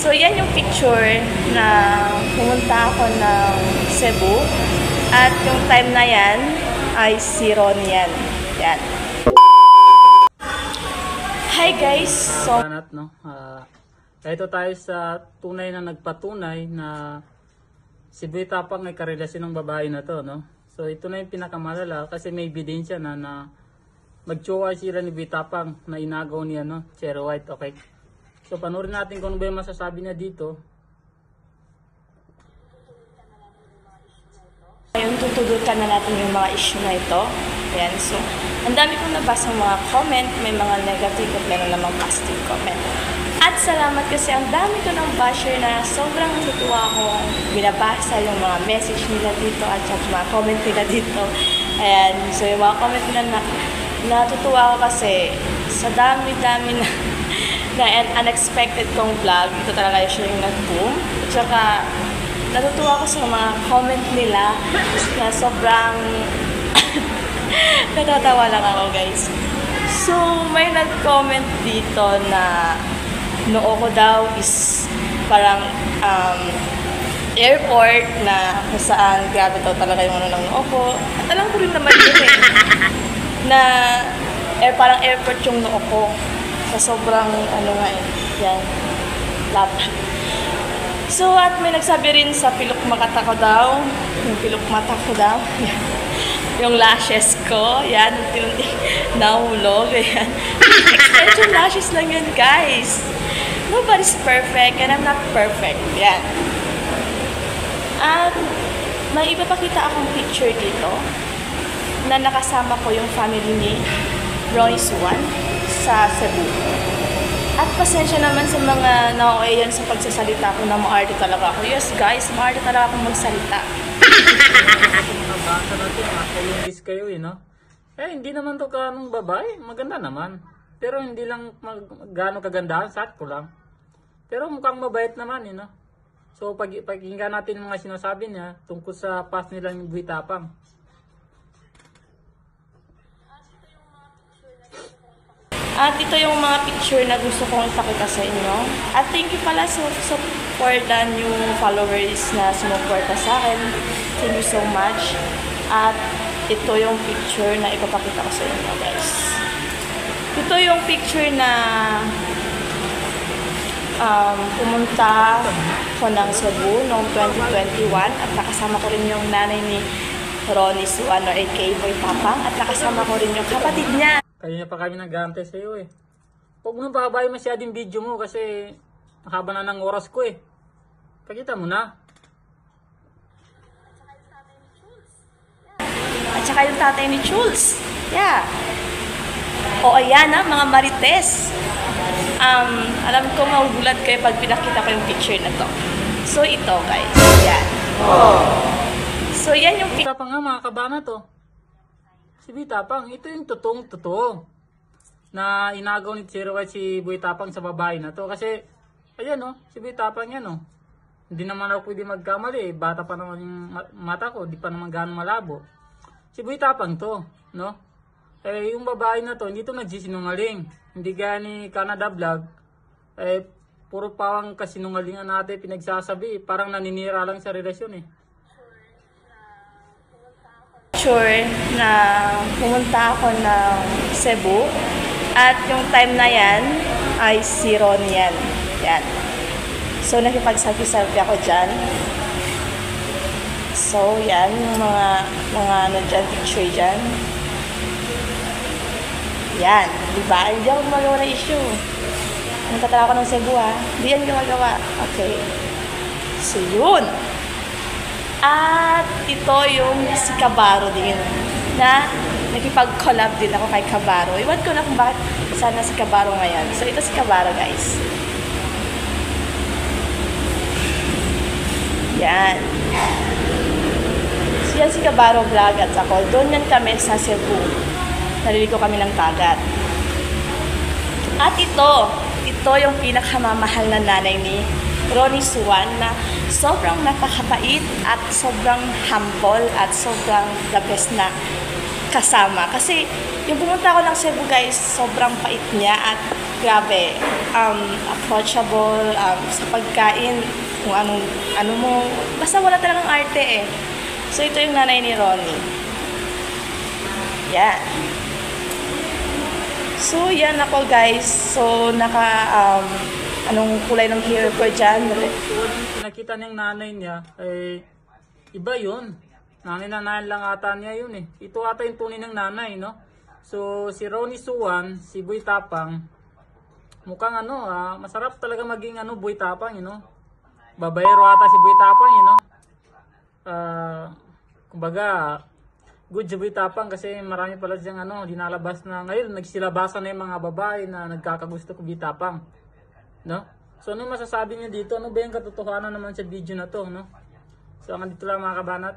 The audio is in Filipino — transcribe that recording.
So, yan yung picture na pumunta ako ng Cebu. At yung time na yan ay si Ron yan. Yan. Hi guys! So, ito tayo sa tunay na nagpatunay na si Boy Tapang ay karelasyon ng babae na to, no? So, ito na yung pinakamalala kasi may ebidensya na mag-jowa sila ni Boy Tapang na inagaw niya, no? Cherry White, okay? So, panoorin natin kung ano ba yung masasabi niya dito. Ngayon, tutugutan na natin yung mga issue na ito. Ayan, so, ang dami kong nabasa mga comment, may mga negative at meron namang positive comment. At salamat kasi ang dami ko ng basher na sobrang natutuwa akong binabasa yung mga message nila dito at yung mga comment nila dito. Ayan, so yung mga comment nila natutuwa ako kasi sa dami-dami na unexpected kong vlog, ito talaga siya yung nag-boom. At saka, natutuwa ko sa mga comment nila na sobrang natatawa lang ako, guys. So, may nag-comment dito na noo ko daw is parang airport na kung saan grabe daw talaga yung ano ng noo ko. At alam ko rin naman yun na parang airport yung noo ko. Sa sobrang ano nga yan, lapat. So, at may nagsabi rin sa pilok mata ko daw, yung pilok mata ko daw, yung lashes ko, yan, unti-unti nahulog, yan. Extension lashes lang yun, guys. Nobody's perfect, and I'm not perfect, yan. At may ipapakita akong picture dito, na nakasama ko yung family ni Ronnie Suwan sa Cebu. At pasensya naman sa mga na-OA yan sa pagsasalita ko na maarte talaga ako. Yes guys, maarte talaga akong magsalita. Nabasa natin, makulungis kayo no? Hindi naman to kanong babae, maganda naman. Pero hindi lang gano'ng kagandahan, sakto lang. Pero mukhang mabait naman no? So pagkinggan natin mga sinasabi niya tungkol sa past nila ng Boy Tapang. At ito yung mga picture na gusto kong ipakita sa inyo. At thank you pala sa supportan yung followers na sumuporta sa akin. Thank you so much. At ito yung picture na ipapakita ko sa inyo, guys. Ito yung picture na pumunta ko ng Cebu noong 2021 at nakasama ko rin yung nanay ni Ronnie Suwan or aka Boy Tapang at nakasama ko rin yung kapatid niya. Kanina pa kami nag-aantay sa iyo Huwag mo nang pababayin masyadong video mo kasi haba na ng oras ko Pakita mo na. At saka yung tatay ni Jules. Yeah. O ayan mga marites. Alam ko magugulat kayo pag pinakita ko yung picture na to. So ito guys. Yan. So yan yung picture. Tapang nga mga kabana to. Si Boy Tapang, ito yung totoong-totoo na inagaw ni Cherry White si Boy Tapang sa babae na to. Kasi, ayan si Boy Tapang yan Hindi naman ako pwede magkamali bata pa naman yung mata ko, di pa naman gano'ng malabo. Si Boy Tapang to, no? Yung babae na to, hindi to nagsisinungaling. Hindi gani Canada Vlog, puro pawang kasinungalingan natin pinagsasabi, parang naninira lang sa relasyon Sure na pumunta ako ng Cebu at yung time na yan ay si Ron yan. So nakipag-selfie ako dyan. So yan yung mga ano dyan, picture dyan. Yan, diba? Hindi ako gumagawa ng issue. Nagtatala ako ng Cebu Hindi yan gumagawa. Okay. So yun. At ito yung si Kabaro din na nakipag-collab din ako kay Kabaro. Iwan ko na kung bakit sana si Kabaro ngayon. So ito si Kabaro guys. Yan. So yan si Kabaro vlog at ako. Doon yan kami sa Cebu. Naliligo kami ng dagat. At ito yung pinakamamahal na nanay ni Ronnie Suwan na sobrang napakabait at sobrang humble at sobrang the best na kasama. Kasi yung pumunta ako ng Cebu guys, sobrang bait niya at grabe, approachable, sa pagkain, kung ano mo, basta wala talagang arte eh. So, ito yung nanay ni Ronnie. Yan. So, yan ako guys. So, anong kulay ng hair ko dyan? So, yung pinakita niyang nanay niya, ay iba yun. Nanay lang ata niya yun eh. Ito ata yung tunay ng nanay, no? So, si Ronnie Suwan, si Boy Tapang, mukhang masarap talaga maging Boy Tapang, you know? Babayero ata si Boy Tapang, you know? Kumbaga, good si Boy Tapang kasi marami pala siyang dinalabas na ngayon. Nagsilabasan na yung mga babae na nagkakagusto ko Boy Tapang, no? So, ano masasabi niyo dito? Ano ba yung katotohanan naman sa video na to, no? So, hanggang dito lang mga kabanat.